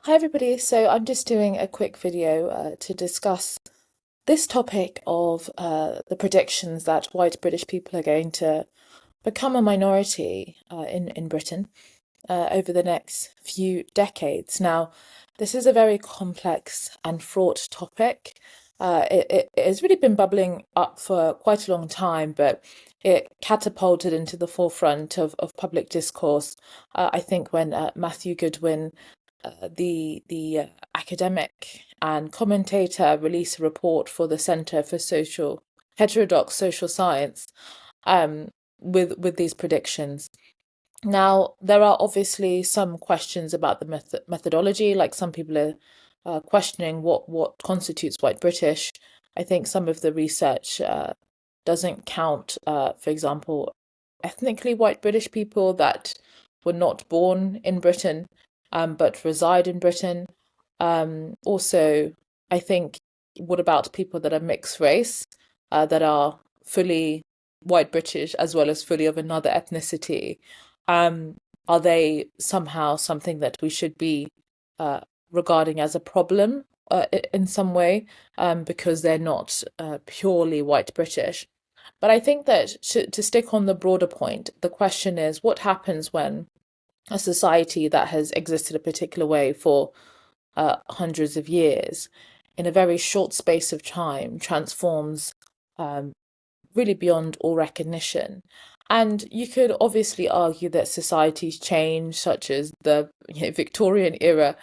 Hi everybody, so I'm just doing a quick video to discuss this topic of the predictions that white British people are going to become a minority in Britain over the next few decades. Now, this is a very complex and fraught topic. It has really been bubbling up for quite a long time, but it catapulted into the forefront of public discourse, I think, when Matthew Goodwin, the academic and commentator, released a report for the Centre for Heterodox Social Science with these predictions. Now, there are obviously some questions about the methodology, like some people are questioning what constitutes white British. I think some of the research doesn't count, for example, ethnically white British people that were not born in Britain but reside in Britain. Also, I think, what about people that are mixed race, that are fully white British as well as fully of another ethnicity? Are they somehow something that we should be regarding as a problem in some way, because they're not purely white British? But I think that to stick on the broader point, the question is what happens when a society that has existed a particular way for hundreds of years, in a very short space of time, transforms really beyond all recognition. And you could obviously argue that societies change, such as the Victorian era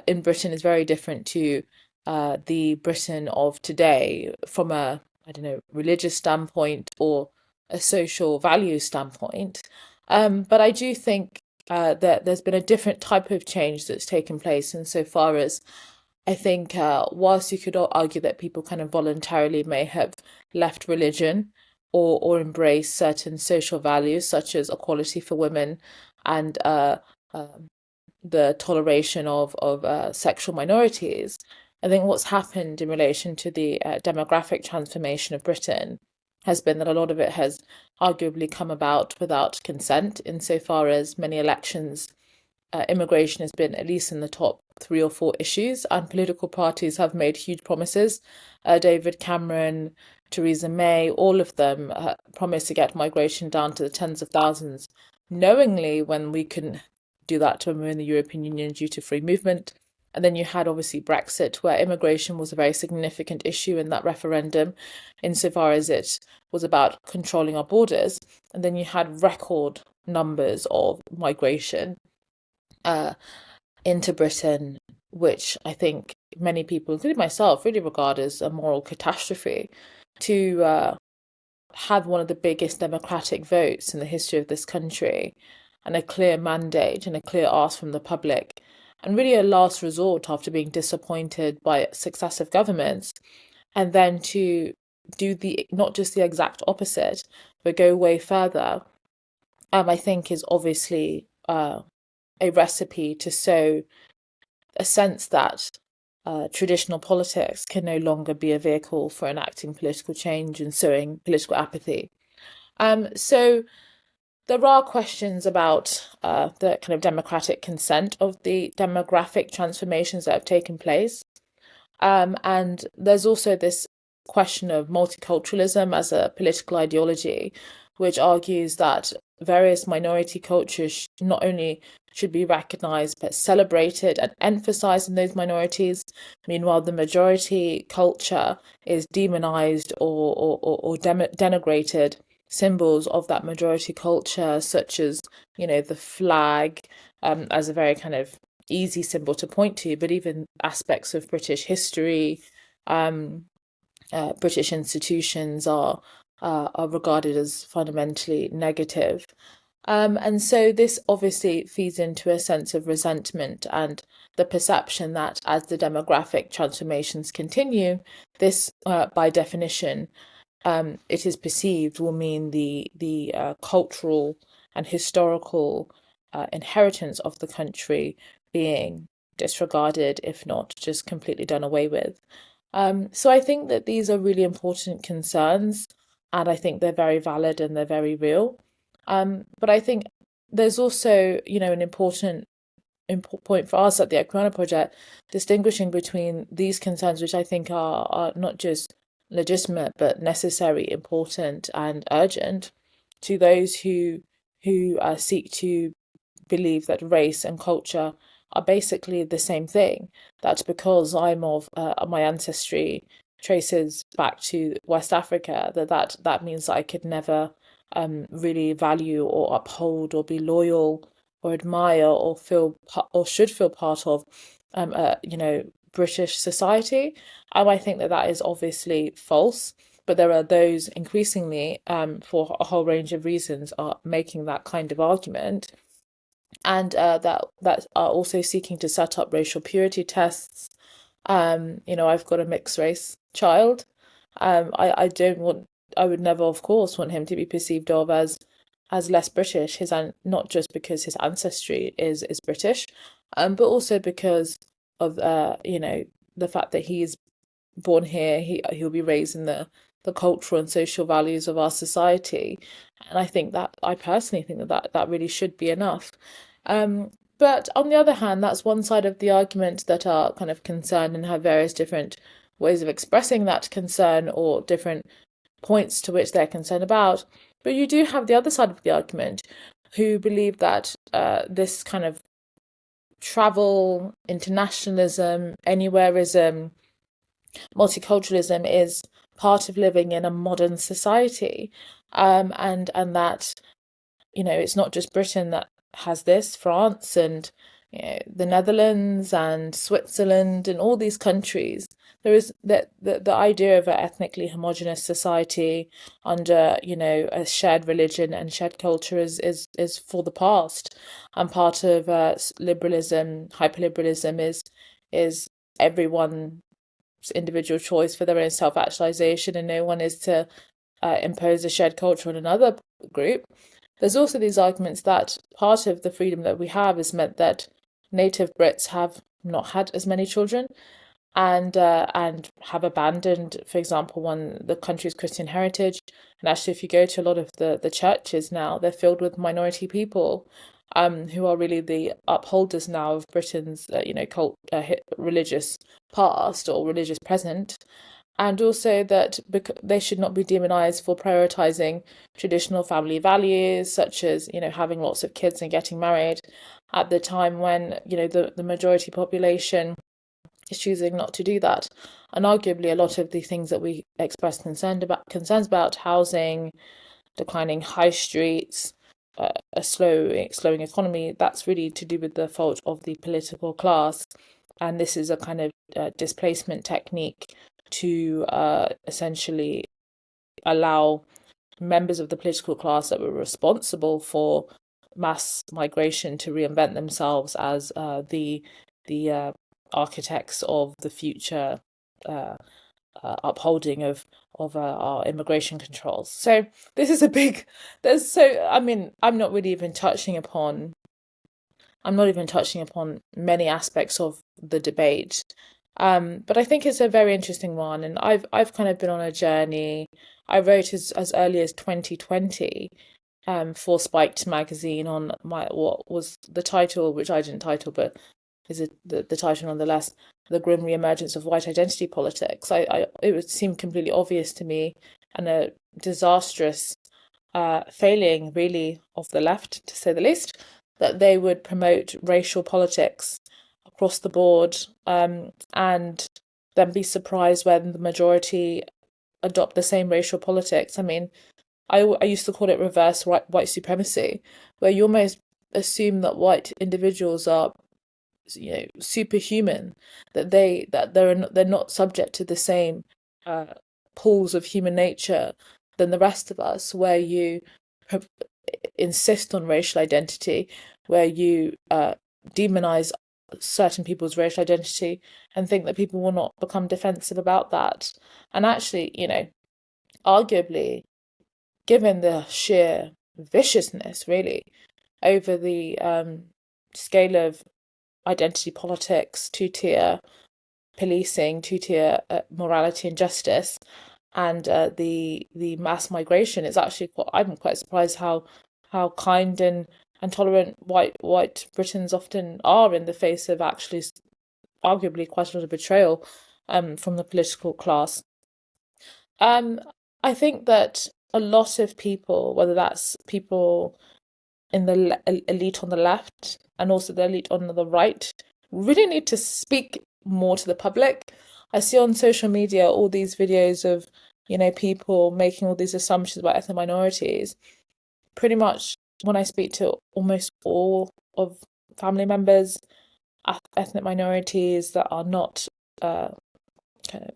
in Britain is very different to the Britain of today from a, I don't know, religious standpoint or a social value standpoint. But I do think that there's been a different type of change that's taken place insofar as I think, whilst you could argue that people kind of voluntarily may have left religion or embraced certain social values such as equality for women and the toleration of sexual minorities, I think what's happened in relation to the demographic transformation of Britain has been that a lot of it has arguably come about without consent, insofar as many elections, immigration has been at least in the top three or four issues, and political parties have made huge promises. David Cameron, Theresa May, all of them promised to get migration down to the tens of thousands, knowingly, when we couldn't do that when we were in the European Union due to free movement. And then you had obviously Brexit, where immigration was a very significant issue in that referendum, insofar as it was about controlling our borders. And then you had record numbers of migration into Britain, which I think many people, including myself, really regard as a moral catastrophe. To have one of the biggest democratic votes in the history of this country, and a clear mandate and a clear ask from the public, and really a last resort after being disappointed by successive governments, and then to do the not just the exact opposite, but go way further, I think is obviously a recipe to sow a sense that traditional politics can no longer be a vehicle for enacting political change and sowing political apathy. So there are questions about the kind of democratic consent of the demographic transformations that have taken place. And there's also this question of multiculturalism as a political ideology, which argues that various minority cultures not only should be recognized but celebrated and emphasized in those minorities. Meanwhile, the majority culture is demonized or denigrated. Symbols of that majority culture, such as, the flag, as a very kind of easy symbol to point to, but even aspects of British history, British institutions are regarded as fundamentally negative. And so this obviously feeds into a sense of resentment and the perception that as the demographic transformations continue, this, by definition, it is perceived will mean the cultural and historical inheritance of the country being disregarded, if not just completely done away with. So I think that these are really important concerns, and I think they're very valid and they're very real. But I think there's also, an important point for us at the Equiano Project, distinguishing between these concerns, which I think are not just legitimate but necessary, important, and urgent, to those who seek to believe that race and culture are basically the same thing. That because I'm of my ancestry traces back to West Africa, that means that I could never really value or uphold or be loyal or admire or feel or should feel part of British society. And I think that that is obviously false. But there are those increasingly, for a whole range of reasons, are making that kind of argument, and that are also seeking to set up racial purity tests. I've got a mixed race child. I don't want, I would never, of course, want him to be perceived of as less British. Not just because his ancestry is British, but also because of the fact that he's born here. He'll be raised in the cultural and social values of our society, and I personally think that really should be enough. But on the other hand, that's one side of the argument that are kind of concerned and have various different ways of expressing that concern or different points to which they're concerned about. But you do have the other side of the argument who believe that this kind of travel, internationalism, anywhereism, multiculturalism is part of living in a modern society, and that it's not just Britain that has this. France and the Netherlands and Switzerland and all these countries. There is that the idea of an ethnically homogenous society under a shared religion and shared culture is for the past, and part of liberalism, hyperliberalism is everyone's individual choice for their own self-actualization, and no one is to impose a shared culture on another group. There's also these arguments that part of the freedom that we have has meant that native Brits have not had as many children, and have abandoned, for example, the country's Christian heritage. And actually, if you go to a lot of the churches now, they're filled with minority people, who are really the upholders now of Britain's religious past or religious present. And also that they should not be demonized for prioritizing traditional family values, such as having lots of kids and getting married, at the time when the majority population is choosing not to do that. And arguably, a lot of the things that we express concerns about housing, declining high streets, a slowing economy, that's really to do with the fault of the political class. And this is a kind of displacement technique to essentially allow members of the political class that were responsible for mass migration to reinvent themselves as the architects of the future upholding of our immigration controls. So this is a big. I'm not even touching upon many aspects of the debate. But I think it's a very interesting one, and I've kind of been on a journey. I wrote as early as 2020 for Spiked magazine on what was the title, which I didn't title, but is it the title nonetheless, The Grim Reemergence of White Identity Politics. It would seem completely obvious to me, and a disastrous failing really of the left, to say the least, that they would promote racial politics across the board, and then be surprised when the majority adopt the same racial politics. I used to call it reverse white supremacy, where you almost assume that white individuals are superhuman, that they're not subject to the same pools of human nature than the rest of us, where you insist on racial identity, where you demonize certain people's racial identity and think that people will not become defensive about that. And actually, arguably, given the sheer viciousness really over the scale of identity politics, two-tier policing, two-tier morality and justice, and the mass migration, I'm quite surprised how kind and and tolerant white Britons often are in the face of actually arguably quite a lot of betrayal from the political class. I think that a lot of people, whether that's people in the elite on the left and also the elite on the right, really need to speak more to the public. I see on social media all these videos of, people making all these assumptions about ethnic minorities. Pretty much when I speak to almost all of family members, ethnic minorities that are not kind of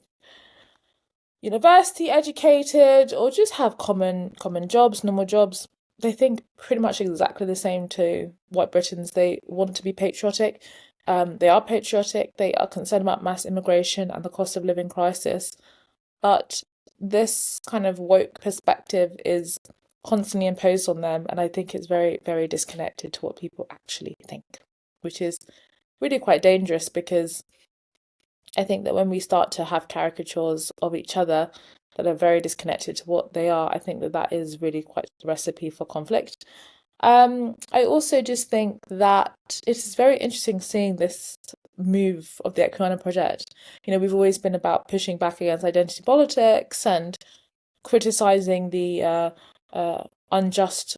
university educated or just have common jobs, normal jobs, they think pretty much exactly the same to white Britons. They want to be patriotic. They are patriotic. They are concerned about mass immigration and the cost of living crisis. But this kind of woke perspective is constantly imposed on them, and I think it's very, very disconnected to what people actually think, which is really quite dangerous because I think that when we start to have caricatures of each other that are very disconnected to what they are, I think that that is really quite a recipe for conflict. I also just think that it is very interesting seeing this move of the Equiano Project. We've always been about pushing back against identity politics and criticizing the unjust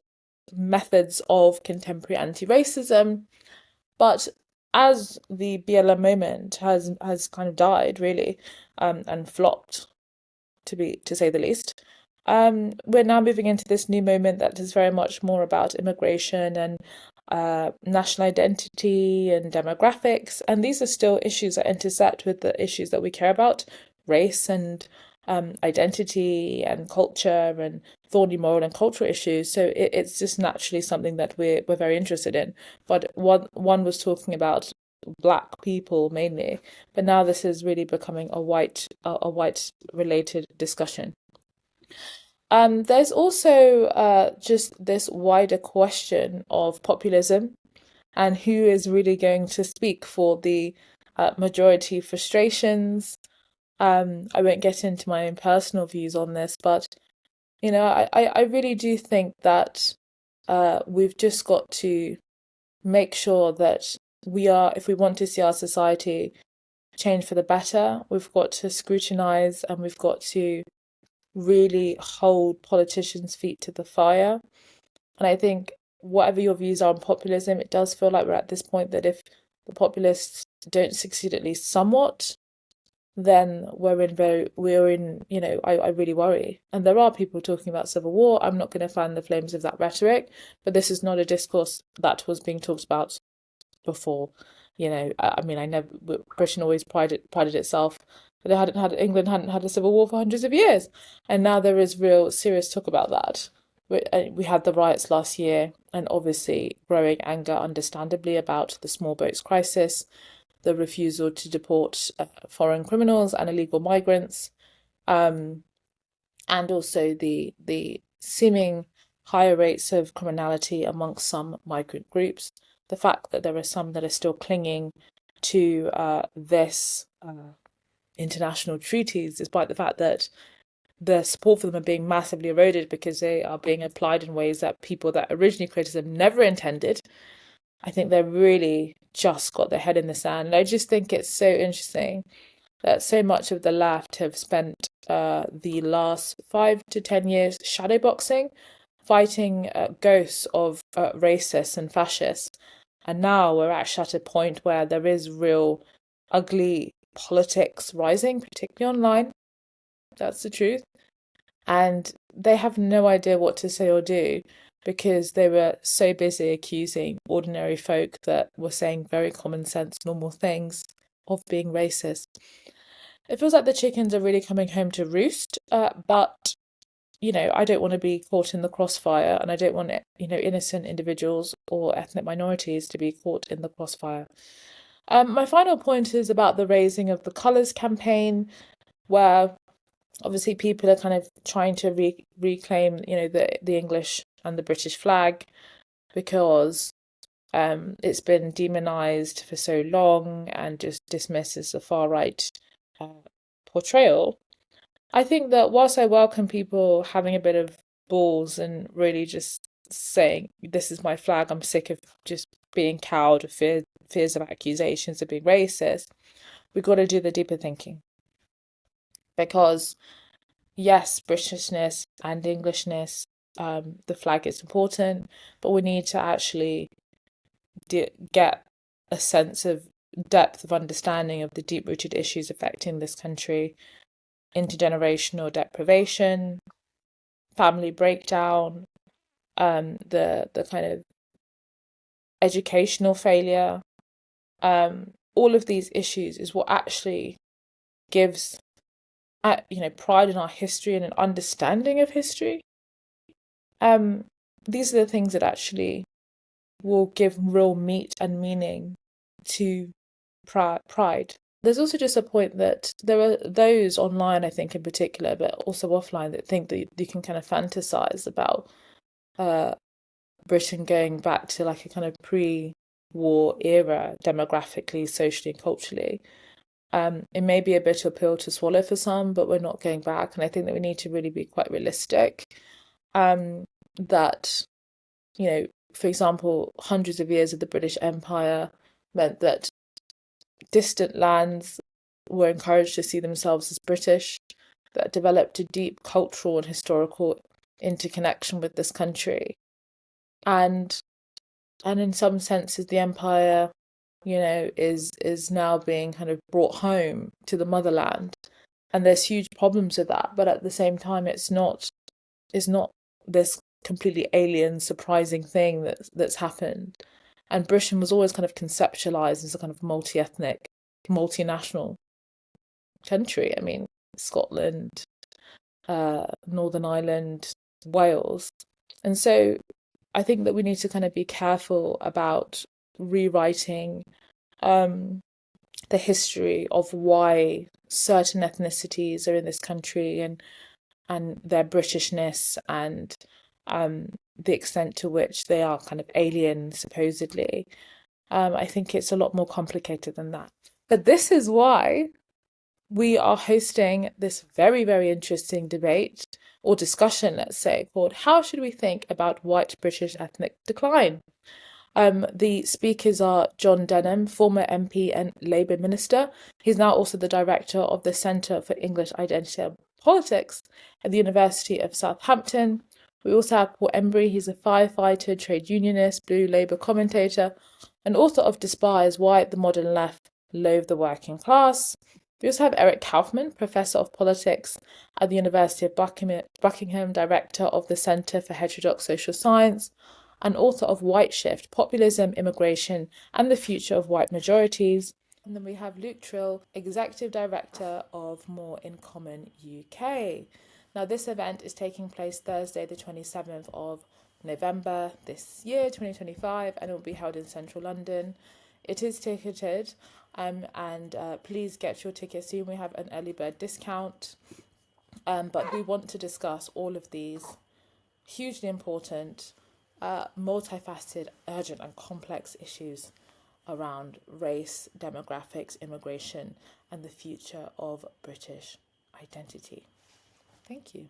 methods of contemporary anti-racism. But as the BLM moment has kind of died really, and flopped to say the least, we're now moving into this new moment that is very much more about immigration and national identity and demographics, and these are still issues that intersect with the issues that we care about, race and identity and culture and thorny moral and cultural issues. So it's just naturally something that we're very interested in. But one was talking about black people mainly, but now this is really becoming a white related discussion. There's also just this wider question of populism and who is really going to speak for the majority frustrations. I won't get into my own personal views on this, but I really do think that we've just got to make sure that if we want to see our society change for the better, we've got to scrutinize and we've got to really hold politicians' feet to the fire. And I think whatever your views are on populism, it does feel like we're at this point that if the populists don't succeed at least somewhat, then I really worry. And there are people talking about civil war. I'm not going to fan the flames of that rhetoric, but this is not a discourse that was being talked about before. I mean, I never Britain always prided itself that England hadn't had a civil war for hundreds of years, and now there is real serious talk about that. We had the riots last year, and obviously growing anger, understandably, about the small boats crisis, the refusal to deport foreign criminals and illegal migrants, and also the seeming higher rates of criminality amongst some migrant groups. The fact that there are some that are still clinging to this international treaties, despite the fact that the support for them are being massively eroded because they are being applied in ways that people that originally created them never intended. I think they've really just got their head in the sand. And I just think it's so interesting that so much of the left have spent the last 5 to 10 years shadowboxing, fighting ghosts of racists and fascists. And now we're actually at a point where there is real ugly politics rising, particularly online. That's the truth. And they have no idea what to say or do because they were so busy accusing ordinary folk that were saying very common sense, normal things of being racist. It feels like the chickens are really coming home to roost, but I don't want to be caught in the crossfire, and I don't want innocent individuals or ethnic minorities to be caught in the crossfire. My final point is about the raising of the colours campaign, where obviously people are kind of trying to reclaim, the English and the British flag because it's been demonized for so long and just dismissed as a far right portrayal. I think that whilst I welcome people having a bit of balls and really just saying, this is my flag, I'm sick of just being cowed, fears of accusations of being racist. We've got to do the deeper thinking. Because yes, Britishness and Englishness, the flag is important, but we need to actually get a sense of depth of understanding of the deep-rooted issues affecting this country: intergenerational deprivation, family breakdown, the kind of educational failure. All of these issues is what actually gives pride in our history and an understanding of history. These are the things that actually will give real meat and meaning to pride. There's also just a point that there are those online, I think in particular, but also offline, that think that you can kind of fantasize about Britain going back to like a kind of pre-war era, demographically, socially, and culturally. It may be a bit of a pill to swallow for some, but we're not going back. And I think that we need to really be quite realistic. That, for example, hundreds of years of the British Empire meant that distant lands were encouraged to see themselves as British, that developed a deep cultural and historical interconnection with this country. And in some senses, the empire, is now being kind of brought home to the motherland. And there's huge problems with that. But at the same time, it's not this completely alien, surprising thing that's happened. And Britain was always kind of conceptualized as a kind of multi-ethnic, multinational country. I mean, Scotland, Northern Ireland, Wales. And so I think that we need to kind of be careful about rewriting the history of why certain ethnicities are in this country, and their Britishness, and the extent to which they are kind of alien, supposedly. I think it's a lot more complicated than that. But this is why we are hosting this very, very interesting debate or discussion, let's say, called How Should We Think About White British Ethnic Decline? The speakers are John Denham, former MP and Labour Minister. He's now also the director of the Centre for English Identity and Politics at the University of Southampton. We also have Paul Embery. He's a firefighter, trade unionist, Blue Labour commentator, and author of Despise: Why the Modern Left Loathe the Working Class. We also have Eric Kaufmann, Professor of Politics at the University of Buckingham, Director of the Centre for Heterodox Social Science, and author of White Shift: Populism, Immigration, and the Future of White Majorities. And then we have Luke Tryl, Executive Director of More in Common UK. Now, this event is taking place Thursday, the 27th of November this year, 2025, and it will be held in central London. It is ticketed, and please get your tickets soon. We have an early bird discount, but we want to discuss all of these hugely important, multifaceted, urgent and complex issues around race, demographics, immigration, and the future of British identity. Thank you.